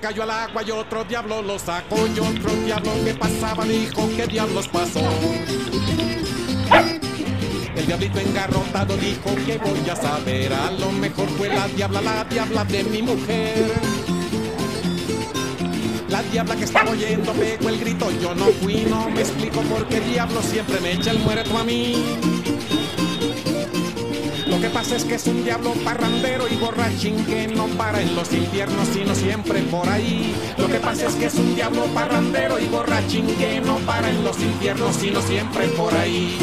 Cayó al agua y otro diablo lo sacó, y otro diablo que pasaba dijo: ¿qué diablos pasó? El diablito engarrotado dijo: ¿qué voy a saber? A lo mejor fue la diabla de mi mujer. La diabla que estaba oyendo pegó el grito: yo no fui, no me explico por qué diablo siempre me echa el muerto a mí. Lo que pasa es que es un diablo parrandero y borrachín que no para en los infiernos sino siempre por ahí. Lo que pasa es que es un diablo parrandero y borrachín que no para en los infiernos sino siempre por ahí.